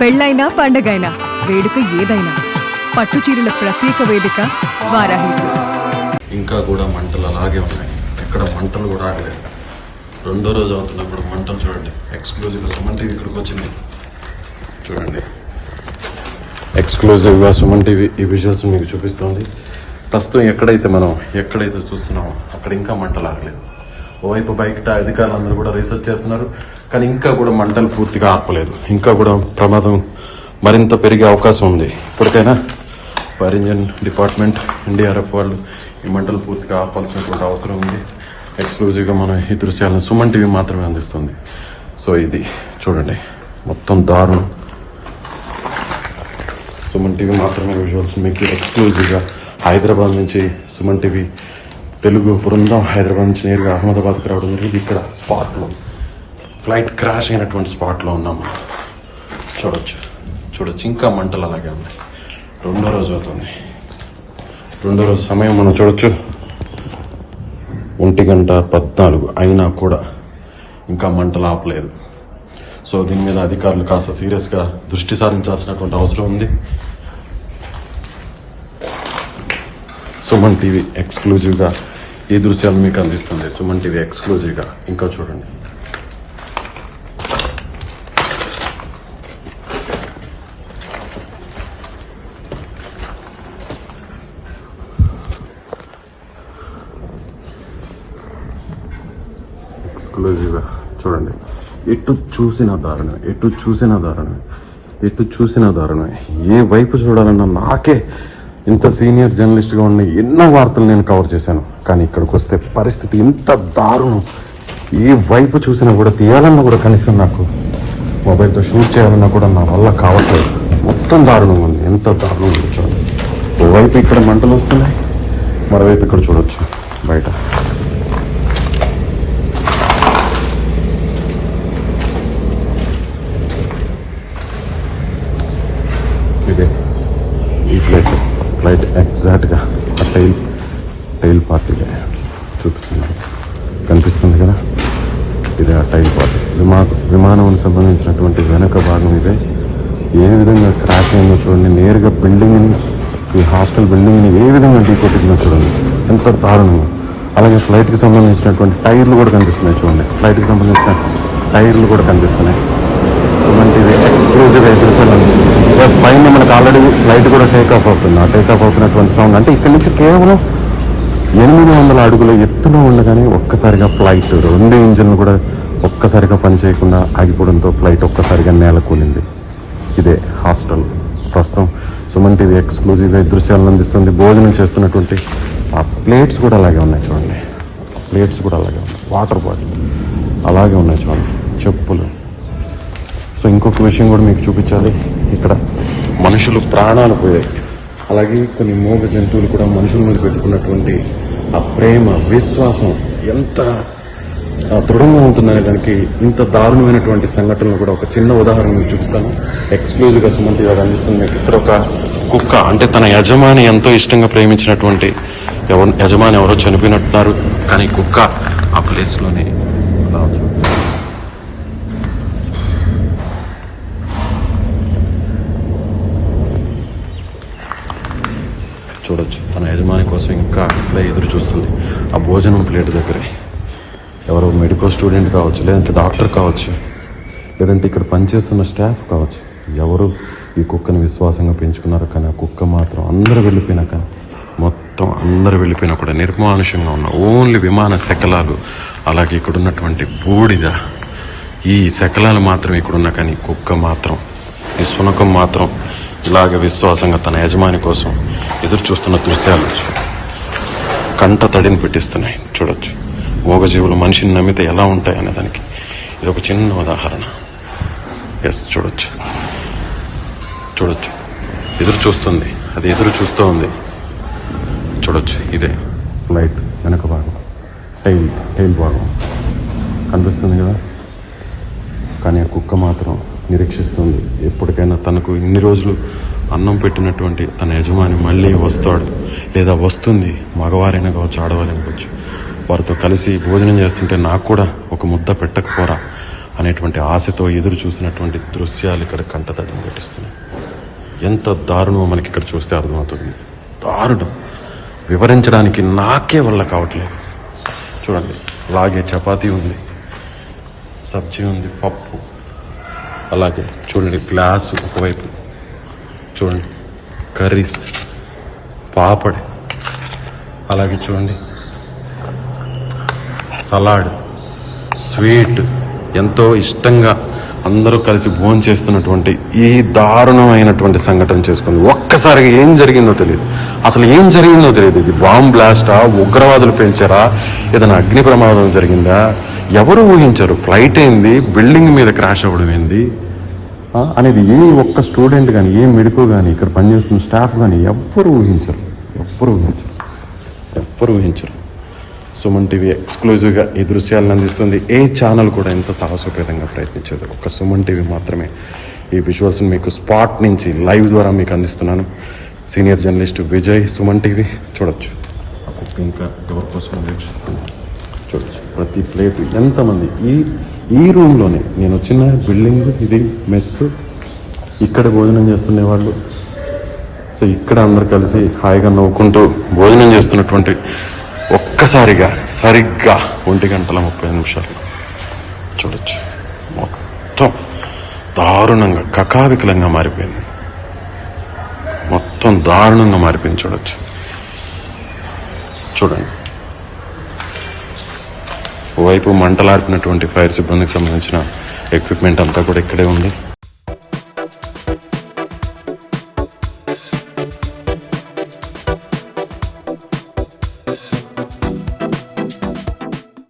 పెళ్ళైనా పండగైనా వేడుక ఏదైనా పట్టు చీరల ప్రత్యేక వేదిక వారాహి సిల్క్స్. ఇంకా కూడా మంటలు అలాగే ఉన్నాయి, ఎక్కడ మంటలు కూడా ఆగలేదు. రెండో రోజు అవుతున్నప్పుడు మంటలు చూడండి. ఎక్స్క్లూజివ్గా సుమన్ టీవీ ఇక్కడికి వచ్చింది చూడండి. ఎక్స్క్లూజివ్గా సుమన్ టీవీ ఈ విజువల్స్ మీకు చూపిస్తుంది. ప్రస్తుతం ఎక్కడైతే చూస్తున్నామో అక్కడ ఇంకా మంటలు ఆగలేదు. ఓవైపు బయట అధికారులందరూ కూడా రీసెర్చ్ చేస్తున్నారు, కానీ ఇంకా కూడా మంటలు పూర్తిగా ఆపలేదు. ఇంకా కూడా ప్రమాదం మరింత పెరిగే అవకాశం ఉంది. ఇప్పటికైనా ఫైర్ ఇంజిన్ డిపార్ట్మెంట్, ఎన్డీఆర్ఎఫ్ వాళ్ళు ఈ మంటలు పూర్తిగా ఆపాల్సినటువంటి అవసరం ఉంది. ఎక్స్క్లూజివ్గా మనం ఈ దృశ్యాలను సుమన్ టీవీ మాత్రమే అందిస్తుంది. సో ఇది చూడండి, మొత్తం దారుణం. సుమన్ టీవీ మాత్రమే విజువల్స్ మీకు ఎక్స్క్లూజివ్గా హైదరాబాద్ నుంచి సుమన్ టీవీ తెలుగు బృందం హైదరాబాద్ నుంచి నేరుగా అహ్మదాబాద్కి రావడం జరిగింది. ఇక్కడ స్పాట్లో ఫ్లైట్ క్రాష్ అయినటువంటి స్పాట్లో ఉన్నాము. చూడొచ్చు ఇంకా మంటలు అలాగే ఉన్నాయి. రెండో రోజు అవుతుంది. రెండో రోజు సమయం మనం చూడొచ్చు, 1:14 అయినా కూడా ఇంకా మంటలు ఆపలేదు. సో దీని మీద అధికారులు కాస్త సీరియస్గా దృష్టి సారించాల్సినటువంటి అవసరం ఉంది. సుమన్ టీవీ ఎక్స్క్లూజివ్గా ఈ దృశ్యాలు మీకు అందిస్తుంది. సుమన్ టీవీ ఎక్స్క్లూజివ్గా ఇంకా చూడండి. ఎక్స్క్లూజివ్గా చూడండి. ఎటు చూసిన దారుణమే. ఏ వైపు చూడాలన్నా నాకే ఇంత సీనియర్ జర్నలిస్ట్గా ఉన్న ఎన్నో వార్తలు నేను కవర్ చేశాను, కానీ ఇక్కడికి వస్తే పరిస్థితి ఇంత దారుణం. ఏ వైపు చూసినా కూడా తీయాలన్నా కూడా కనీసం నాకు మొబైల్తో షూట్ చేయాలన్నా కూడా నా వల్ల కావట్లేదు. మొత్తం దారుణంగా ఉంది. ఎంత దారుణం ఉంది చూడండి. ఓవైపు ఇక్కడ మంటలు వస్తున్నాయి, మరోవైపు ఇక్కడ చూడొచ్చు బయట. ఇదే ఈ ప్లేస్ ఫ్లైట్ ఎగ్జాక్ట్గా ఆ టైల్ పార్టీగా చూపిస్తున్నారు, కనిపిస్తుంది కదా. ఇదే ఆ టైల్ పార్టీ. విమానానికి సంబంధించినటువంటి వెనక భాగం ఇదే. ఏ విధంగా క్రాష్ అయిందో చూడండి. నేరుగా బిల్డింగ్ని, ఈ హాస్టల్ బిల్డింగ్ని ఏ విధంగా ఢీకొట్టిందో చూడండి, ఎంత దారుణంగా. అలాగే ఫ్లైట్కి సంబంధించినటువంటి టైర్లు కూడా కనిపిస్తున్నాయి చూడండి. ఫ్లైట్కి సంబంధించిన టైర్లు కూడా కనిపిస్తున్నాయి. Suman TV exclusive episode plus పైన మనకు ఆల్రెడీ ఫ్లైట్ కూడా టేకాఫ్ అవుతుంది. ఆ టేకాఫ్ అవుతున్నటువంటి సౌండ్ అంటే ఇక్కడ నుంచి కేవలం 800 అడుగుల ఎత్తులో ఉండగానే ఒక్కసారిగా ఫ్లైట్ 2 ఇంజిన్లు కూడా ఒక్కసారిగా పనిచేయకుండా ఆగిపోవడంతో ఫ్లైట్ ఒక్కసారిగా నేల కూలింది. ఇదే హాస్టల్. ప్రస్తుతం సుమన్ టీవీ ఎక్స్క్లూజివ్గా దృశ్యాలను అందిస్తుంది. భోజనం చేస్తున్నటువంటి ఆ ప్లేట్స్ కూడా అలాగే ఉన్నాయి చూడండి. ప్లేట్స్ కూడా అలాగే ఉన్నాయి. వాటర్ బాటిల్ అలాగే ఉన్నాయి చూడండి. చెప్పులు. సో ఇంకొక విషయం కూడా మీకు చూపించాలి. ఇక్కడ మనుషులు ప్రాణాలు పోయాయి. అలాగే కొన్ని మూగ జంతువులు కూడా మనుషుల మీద పెట్టుకున్నటువంటి ఆ ప్రేమ, విశ్వాసం ఎంత దృఢంగా ఉంటుందనే దానికి ఇంత దారుణమైనటువంటి సంఘటనలు కూడా ఒక చిన్న ఉదాహరణ మీకు చూపిస్తాను. ఎక్స్క్లూజివ్గా సుమన్ టీవీ అందిస్తుంది మీకు. ఇక్కడ ఒక కుక్క, అంటే తన యజమాని ఎంతో ఇష్టంగా ప్రేమించినటువంటి యజమాని ఎవరో చనిపోయినట్టున్నారు, కానీ కుక్క ఆ ప్లేస్లోనే చూడొచ్చు. తన యజమాని కోసం ఇంకా ఇట్లా ఎదురు చూస్తుంది ఆ భోజనం ప్లేట్ దగ్గరే. ఎవరో మెడికల్ స్టూడెంట్ కావచ్చు, లేదంటే డాక్టర్ కావచ్చు, లేదంటే ఇక్కడ పనిచేస్తున్న స్టాఫ్ కావచ్చు. ఎవరు ఈ కుక్కని విశ్వాసంగా పెంచుకున్నారు, కానీ ఆ కుక్క మాత్రం అందరూ వెళ్ళిపోయినా కూడా నిర్మానుషంగా ఉన్న ఓన్లీ విమాన శకలాలు, అలాగే ఇక్కడ ఉన్నటువంటి బూడిద, ఈ శకలాలు మాత్రం ఇక్కడున్నా, కానీ కుక్క మాత్రం, ఈ శునకం మాత్రం ఇలాగ విశ్వాసంగా తన యజమాని కోసం ఎదురు చూస్తున్న దృశ్యాలు కంట తడిని పెట్టిస్తున్నాయి. చూడొచ్చు. మూగజీవులు మనిషిని నమ్మితే ఎలా ఉంటాయి అనే దానికి ఇది ఒక చిన్న ఉదాహరణ. ఎస్, చూడొచ్చు. ఎదురు చూస్తుంది, అది ఎదురు చూస్తూ ఉంది. చూడొచ్చు. ఇదే ఫ్లైట్ వెనక భాగం, టైల్ భాగం కనిపిస్తుంది కదా. కానీ ఆ కుక్క మాత్రం నిరీక్షిస్తుంది. ఎప్పటికైనా తనకు ఇన్ని రోజులు అన్నం పెట్టినటువంటి తన యజమాని మళ్ళీ వస్తాడు, లేదా వస్తుంది. మగవారైనా కావచ్చు, ఆడవారైనా కావచ్చు. వారితో కలిసి భోజనం చేస్తుంటే నాకు కూడా ఒక ముద్ద పెట్టకపోరా అనేటువంటి ఆశతో ఎదురు చూసినటువంటి దృశ్యాలు ఇక్కడ కంటతడిని పెట్టిస్తున్నాయి. ఎంత దారుణమో మనకి ఇక్కడ చూస్తే అర్థమవుతుంది. దారుణం వివరించడానికి నాకే వల్ల కావట్లేదు. చూడండి, అలాగే చపాతీ ఉంది, సబ్జీ ఉంది, పప్పు, అలాగే చూడండి గ్లాసు ఒకవైపు, చూడండి కర్రీస్, పాపడ్, అలాగే చూడండి సలాడ్, స్వీట్, ఎంతో ఇష్టంగా అందరూ కలిసి భోజనం చేస్తున్నటువంటి ఈ దారుణమైనటువంటి సంఘటన చేసుకుంది. ఒక్కసారిగా ఏం జరిగిందో తెలియదు, అసలు ఏం జరిగిందో తెలియదు. ఇది బాంబ్ బ్లాస్టా, ఉగ్రవాదులు పెంచారా, ఏదైనా అగ్ని ప్రమాదం జరిగిందా, ఎవరు ఊహించారు? ఫ్లైట్ ఏంది, బిల్డింగ్ మీద క్రాష్ అవ్వడం ఏంది అనేది ఏ ఒక్క స్టూడెంట్ కానీ, ఏ మెడికో కానీ, ఇక్కడ పనిచేస్తున్న స్టాఫ్ కానీ ఎవ్వరు ఊహించరు. సుమన్ టీవీ ఎక్స్క్లూజివ్గా ఈ దృశ్యాలను అందిస్తుంది. ఏ ఛానల్ కూడా ఎంత సాహసోపేతంగా ప్రయత్నించదు. ఒక్క సుమన్ టీవీ మాత్రమే ఈ విజువల్స్ని మీకు స్పాట్ నుంచి లైవ్ ద్వారా మీకు అందిస్తున్నాను. Senior journalist Vijay, Suman TV. చూడొచ్చు ఇంకా ఎవరి కోసం వీక్షిస్తుంది. చూడొచ్చు ప్రతి ప్లేట్ ఎంతమంది ఈ రూమ్లోనే, నేను వచ్చిన బిల్డింగ్ ఇది మెస్, ఇక్కడ భోజనం చేస్తున్న వాళ్ళు. సో ఇక్కడ అందరు కలిసి హాయిగా నవ్వుకుంటూ భోజనం చేస్తున్నటువంటి ఒక్కసారిగా సరిగ్గా 1:30 చూడొచ్చు మొత్తం దారుణంగా కకావికలంగా మారిపోయింది. చూడొచ్చు. చూడండి, ఓవైపు మంటలార్పినటువంటి ఫైర్ సిబ్బందికి సంబంధించిన ఎక్విప్మెంట్ అంతా కూడా ఇక్కడే ఉంది.